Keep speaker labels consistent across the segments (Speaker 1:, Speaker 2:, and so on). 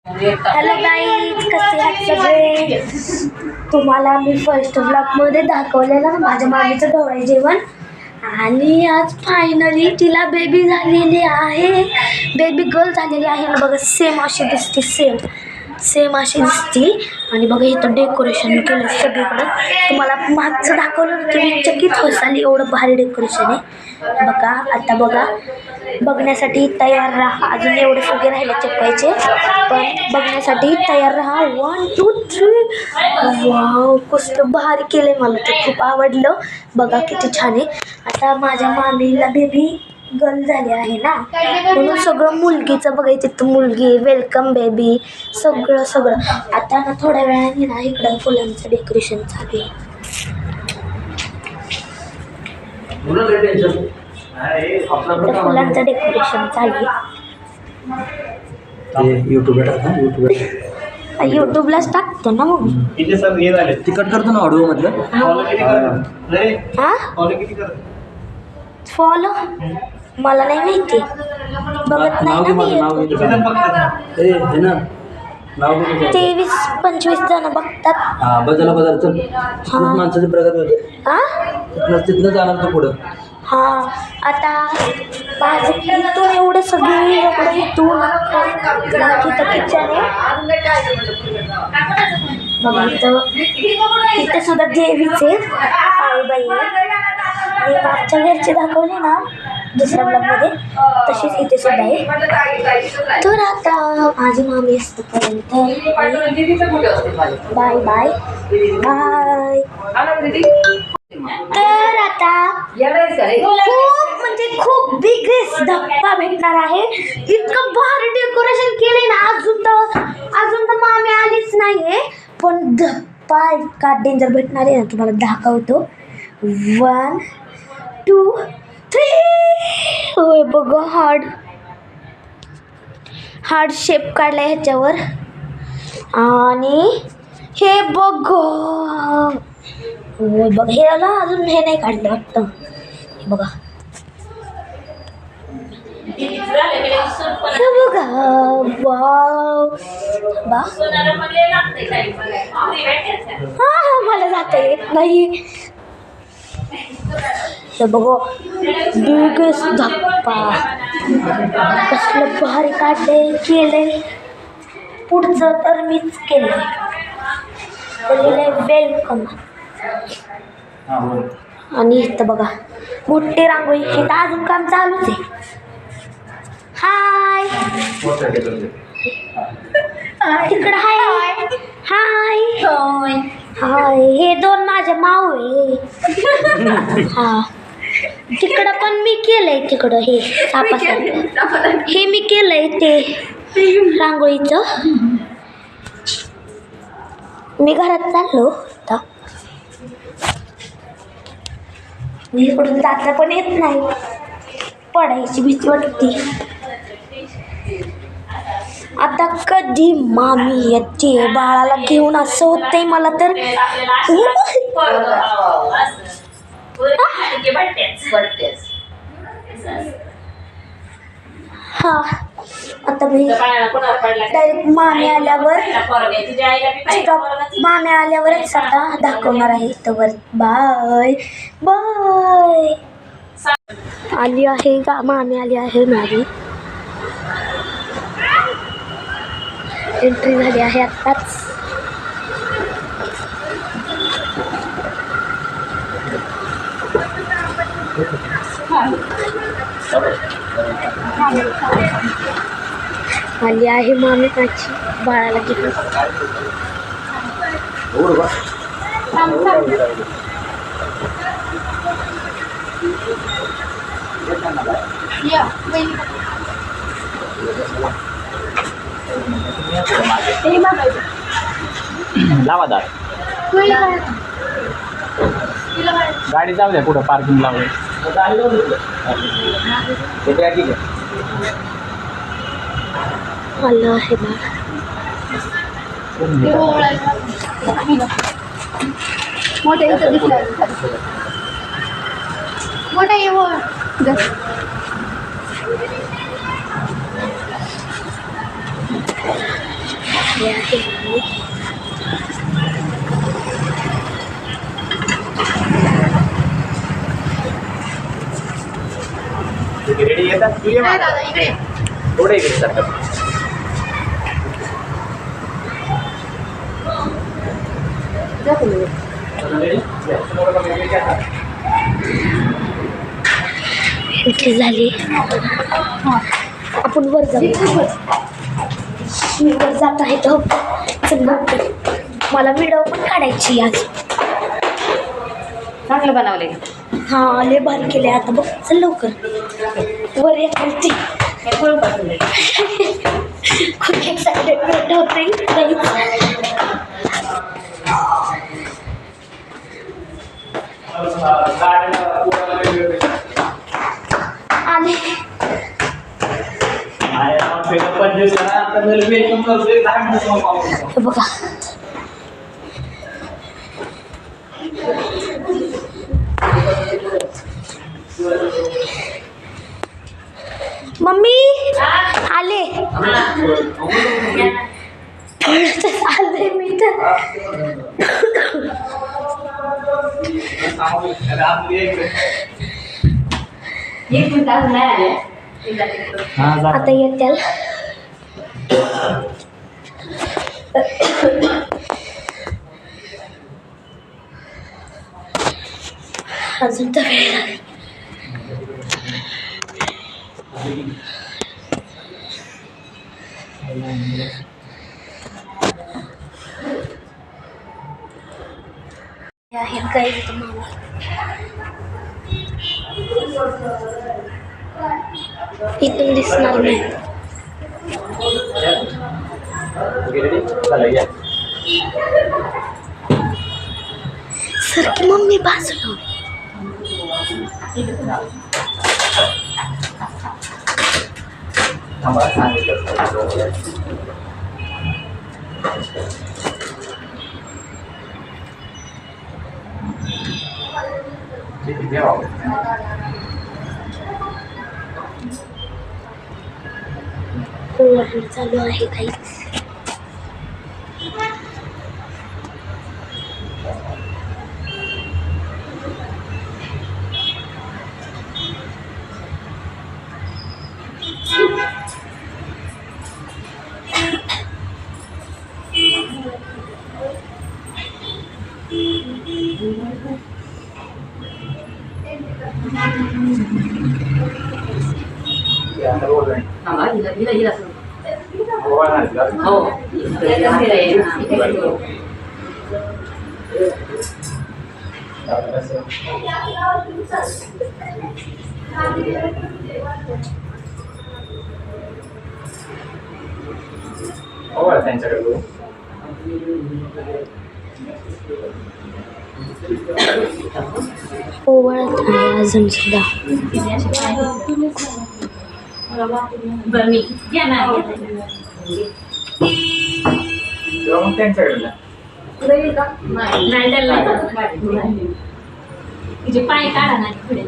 Speaker 1: Hello guys, कसे आहात सगळे? तुम्हाला मी फर्स्ट ब्लॉगमध्ये दाखवलेलं ना माझ्या मामीचं ढोळे जेवण. आणि आज फायनली तिला बेबी झालेली आहे, बेबी गर्ल झालेली आहे ना. बघा सेम अशी दिसते, सेम अशी दिसते. आणि बघा इथं डेकोरेशन केलं सगळीकडं. तुम्हाला मागचं दाखवलं ना तुम्ही चकित होसाल, एवढं भारी डेकोरेशन आहे. बघा आता बघा, बघण्यासाठी तयार राहा. अजून एवढे फुगे राहिले चिपकायचे, पण बघण्यासाठी तयार राहा. 1 2 3. वाव, कसं भारी केलंय, मला ते खूप आवडलं. बघा किती छान आहे. आता माझ्या मामीला बेबी गर्ल झाली आहे ना, म्हणून सगळं मुलगीचं बघायचं. तर मुलगी वेलकम बेबी सगळं. आता ना थोड्या वेळाने ना इकडं फुलांचं डेकोरेशन चालू आहे. फुलांचं डेकोरेशन चालू आहे. युट्यूबलाच टाकतो ना मग.
Speaker 2: तिकट करतो ना ऑडिओ मधलं.
Speaker 1: फॉलो मला नाही माहिती, बघत नाही ना मी. 23-25 जण बघतात.
Speaker 2: बदल चल. माणसाची प्रगती होते. तिथनं जाणार तो पुढं.
Speaker 1: हा, आता माझं इथून एवढं सगळी इथून तर किचन आहे. बघा इथं सुद्धा देवीचे बाई मी मागच्या घरचे दाखवले ना दुसऱ्या ब्लॉगमध्ये, तशीच इथे सुद्धा आहे. तर आता माझी मामी असतोपर्यंत बाय बाय बाय. तर आता खूप बिगेस्ट धप्पा भेटणार आहे. इतकं भारी डेकोरेशन केलंय ना. अजून तर मामी आलीच नाहीये, पण धप्पा इतका डेंजर भेटणार आहे ना, तुम्हाला दाखवतो. 1 2 3. होय बघ, हार्ड शेप काढलाय ह्याच्यावर. आणि हे बघ, होय बघ, हे अजून हे नाही काढलं वाटतं. हे बघा, हे बघा. वाव हा, मला जाता येत नाही. हे बघ, बिगेस्ट धप्पा. कसलं भारी काढलंय, केलंय. पुढचं तर मीच केलंय. वेलकम. आणि इथं बघा मोठी रांगोळी. इथं अजून काम चालूच आहे. हाय तिकडं हाय हाय हाय. हे 2 माझ्या माऊ आहे. हा, तिकडं पण मी केलंय. तिकडं हे सापासारखं हे मी केलंय ते रांगोळीचं. मी घरात चाललो आता. मी इकडून जाता पण येत नाही, पडायची भीती वाटते. आता कधी मामी येते बाळाला घेऊन, असं होतंय मला तर. हा, आता मी डायरेक्ट मामी आल्यावरच आता दाखवणार आहे. तर बाय बाय. आली आहे का मामी, आली आहे माझी. एंट्री झाली आहे आत्ताच. आली आहे मामी माझी बाळाला घेऊन.
Speaker 2: लावा दार, गाडी जाऊ द्या पुढं, पार्किंग लावलं.
Speaker 1: आलं आहे बाळ. आले आहे
Speaker 3: रेडी येतात तू ये दादा इकडे थोडे इकडे सरकार
Speaker 1: एंट्री झाली. आपण वर जाऊ. मी वर जात आहे तर चल लवकर. मला व्हिडिओ पण काढायची आज.
Speaker 4: चांगलं बनवले.
Speaker 1: हा लय भारी केले. आता बघ चल लवकर वर येते. खूप एक्साइटेड होते. आणि बघा मम्मी आले. आले मी तर. आता येत्याल. अजून तर वेळ लागेल. आहेत काही तुम्हाला इथून दिसणार नाही. सर की मम्मी बाजूला. चालू आहे काहीच.
Speaker 3: त्यांच्याकडे
Speaker 1: ओवळत आहे अजून सुद्धा.
Speaker 4: तिचे पाय काढा नाही पुढे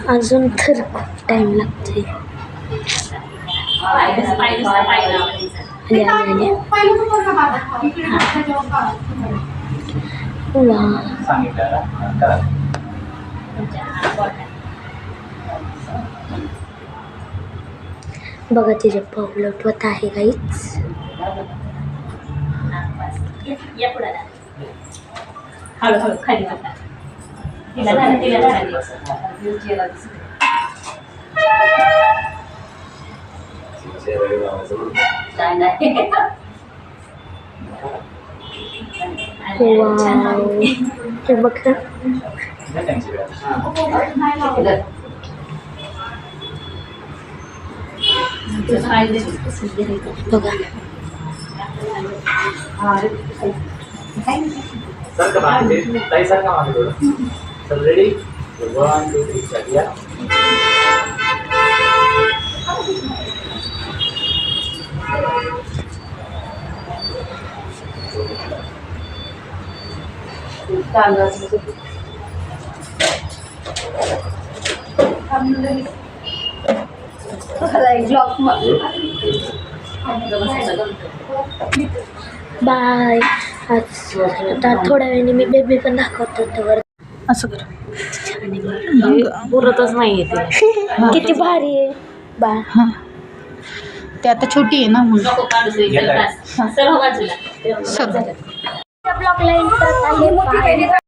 Speaker 1: अजून तर खूप टाइम लागतोय. बघा तिचे पाऊल उठवत आहे काहीच.
Speaker 4: हळूहळू खाली
Speaker 1: हे बघा
Speaker 3: सारखं मागे ताई सारखं मागे थोडं. चल रेडी 1 2 3 स्टार्ट या.
Speaker 1: बाय. आता थोड्या वेळाने मी बेबी पण दाखवतो तर
Speaker 5: असं कर.
Speaker 4: पुरतच नाही येते.
Speaker 1: किती भारी आहे बा.
Speaker 5: हां ते आता छोटी आहे ना म्हणून.
Speaker 4: नको काढू तू इकडे बस. सर्व बाजूला
Speaker 5: सर
Speaker 1: ब्लॉगला एंड करत आहे.